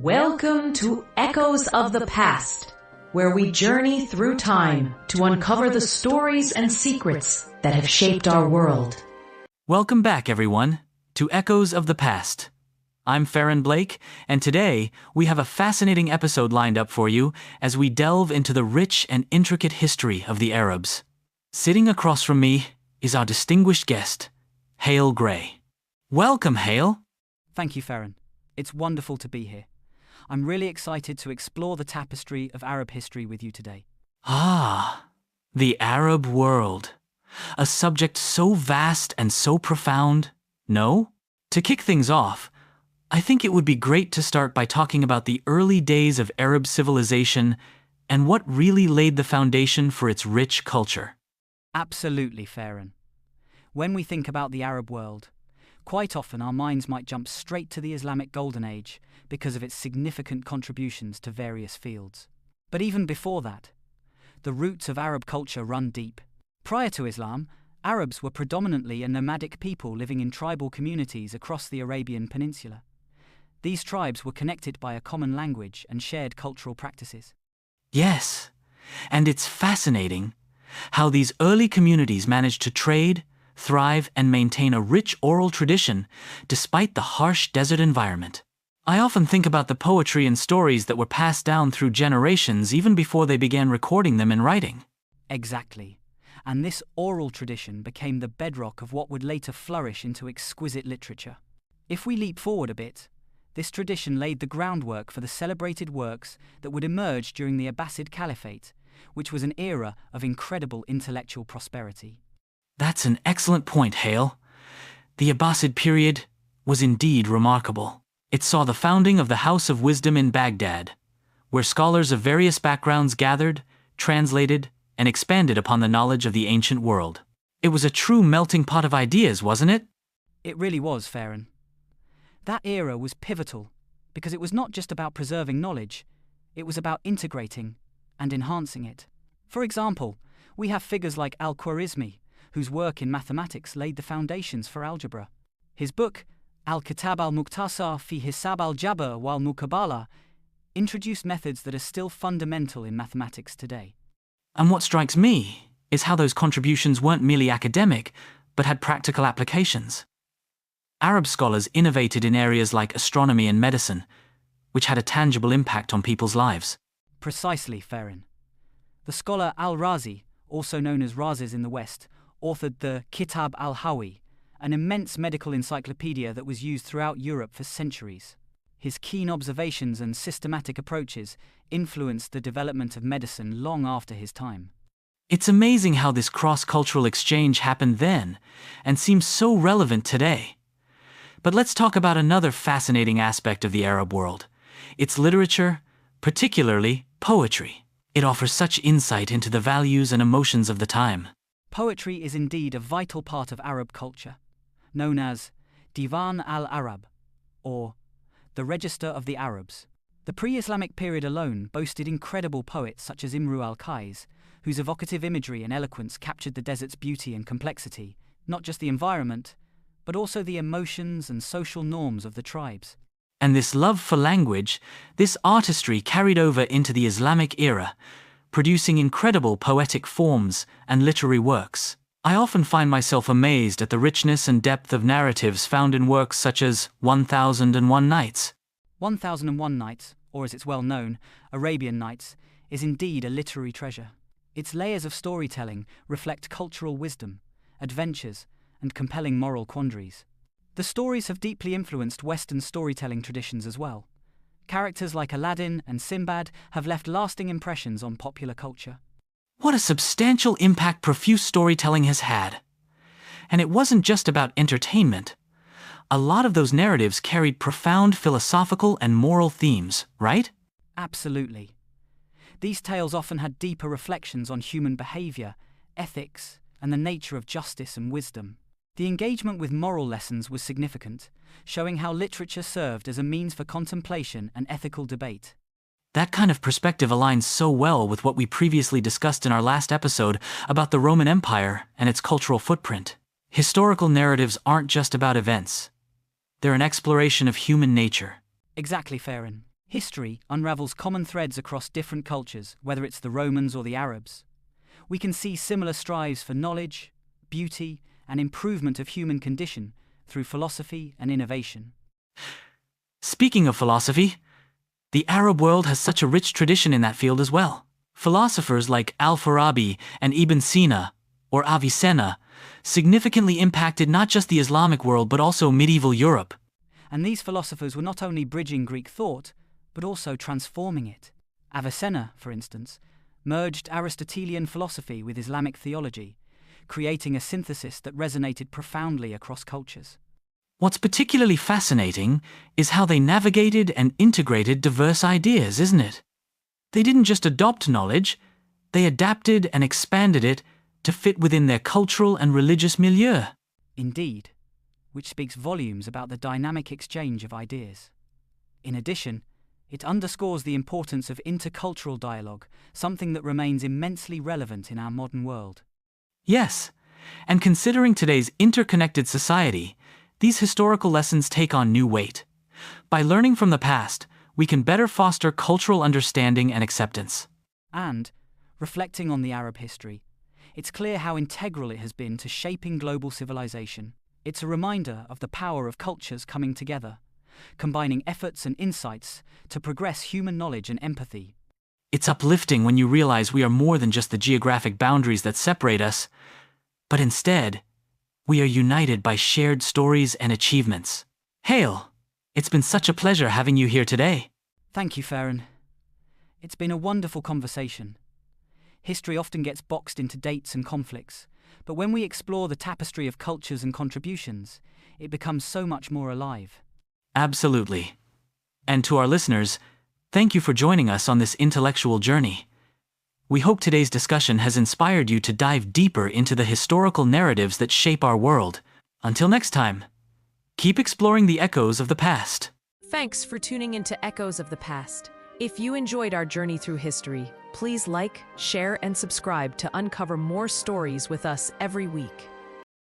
Welcome to Echoes of the Past, where we journey through time to uncover the stories and secrets that have shaped our world. Welcome back, everyone, to Echoes of the Past. I'm Farron Blake, and today we have a fascinating episode lined up for you as we delve into the rich and intricate history of the Arabs. Sitting across from me is our distinguished guest, Hale Gray. Welcome, Hale. Thank you, Farron. It's wonderful to be here. I'm really excited to explore the tapestry of Arab history with you today. The Arab world. A subject so vast and so profound, no? To kick things off, I think it would be great to start by talking about the early days of Arab civilization and what really laid the foundation for its rich culture. Absolutely, Farron. When we think about the Arab world, quite often our minds might jump straight to the Islamic Golden Age because of its significant contributions to various fields. But even before that, the roots of Arab culture run deep. Prior to Islam, Arabs were predominantly a nomadic people living in tribal communities across the Arabian Peninsula. These tribes were connected by a common language and shared cultural practices. Yes, and it's fascinating how these early communities managed to trade, thrive, and maintain a rich oral tradition despite the harsh desert environment. I often think about the poetry and stories that were passed down through generations even before they began recording them in writing. Exactly. And this oral tradition became the bedrock of what would later flourish into exquisite literature. If we leap forward a bit, this tradition laid the groundwork for the celebrated works that would emerge during the Abbasid Caliphate, which was an era of incredible intellectual prosperity. That's an excellent point, Hale. The Abbasid period was indeed remarkable. It saw the founding of the House of Wisdom in Baghdad, where scholars of various backgrounds gathered, translated, and expanded upon the knowledge of the ancient world. It was a true melting pot of ideas, wasn't it? It really was, Farron. That era was pivotal because it was not just about preserving knowledge, it was about integrating and enhancing it. For example, we have figures like Al-Khwarizmi, whose work in mathematics laid the foundations for algebra. His book, Al-Kitab al-Muqtasar fi Hisab al-Jabr wal-Muqabala, introduced methods that are still fundamental in mathematics today. And what strikes me is how those contributions weren't merely academic, but had practical applications. Arab scholars innovated in areas like astronomy and medicine, which had a tangible impact on people's lives. Precisely, Farron. The scholar Al-Razi, also known as Razis in the West, authored the Kitab al-Hawi, an immense medical encyclopedia that was used throughout Europe for centuries. His keen observations and systematic approaches influenced the development of medicine long after his time. It's amazing how this cross-cultural exchange happened then, and seems so relevant today. But let's talk about another fascinating aspect of the Arab world: its literature, particularly poetry. It offers such insight into the values and emotions of the time. Poetry is indeed a vital part of Arab culture, known as Divan al-Arab, or the Register of the Arabs. The pre-Islamic period alone boasted incredible poets such as Imru al-Qais, whose evocative imagery and eloquence captured the desert's beauty and complexity, not just the environment, but also the emotions and social norms of the tribes. And this love for language, this artistry carried over into the Islamic era, producing incredible poetic forms and literary works. I often find myself amazed at the richness and depth of narratives found in works such as 1001 Nights. 1001 Nights, or as it's well known, Arabian Nights, is indeed a literary treasure. Its layers of storytelling reflect cultural wisdom, adventures, and compelling moral quandaries. The stories have deeply influenced Western storytelling traditions as well. Characters like Aladdin and Sinbad have left lasting impressions on popular culture. What a substantial impact profuse storytelling has had. And it wasn't just about entertainment. A lot of those narratives carried profound philosophical and moral themes, right? Absolutely. These tales often had deeper reflections on human behavior, ethics, and the nature of justice and wisdom. The engagement with moral lessons was significant, showing how literature served as a means for contemplation and ethical debate. That kind of perspective aligns so well with what we previously discussed in our last episode about the Roman Empire and its cultural footprint. Historical narratives aren't just about events. They're an exploration of human nature. Exactly, Farron. History unravels common threads across different cultures, whether it's the Romans or the Arabs. We can see similar strives for knowledge, beauty, and improvement of human condition through philosophy and innovation. Speaking of philosophy, the Arab world has such a rich tradition in that field as well. Philosophers like Al-Farabi and Ibn Sina, or Avicenna, significantly impacted not just the Islamic world but also medieval Europe. And these philosophers were not only bridging Greek thought, but also transforming it. Avicenna, for instance, merged Aristotelian philosophy with Islamic theology, creating a synthesis that resonated profoundly across cultures. What's particularly fascinating is how they navigated and integrated diverse ideas, isn't it? They didn't just adopt knowledge, they adapted and expanded it to fit within their cultural and religious milieu. Indeed, which speaks volumes about the dynamic exchange of ideas. In addition, it underscores the importance of intercultural dialogue, something that remains immensely relevant in our modern world. Yes, and considering today's interconnected society, these historical lessons take on new weight. By learning from the past, we can better foster cultural understanding and acceptance. And, reflecting on the Arab history, it's clear how integral it has been to shaping global civilization. It's a reminder of the power of cultures coming together, combining efforts and insights to progress human knowledge and empathy. It's uplifting when you realize we are more than just the geographic boundaries that separate us, but instead, we are united by shared stories and achievements. Hail! It's been such a pleasure having you here today. Thank you, Farron. It's been a wonderful conversation. History often gets boxed into dates and conflicts, but when we explore the tapestry of cultures and contributions, it becomes so much more alive. Absolutely. And to our listeners, thank you for joining us on this intellectual journey. We hope today's discussion has inspired you to dive deeper into the historical narratives that shape our world. Until next time, keep exploring the echoes of the past. Thanks for tuning into Echoes of the Past. If you enjoyed our journey through history, please like, share, and subscribe to uncover more stories with us every week.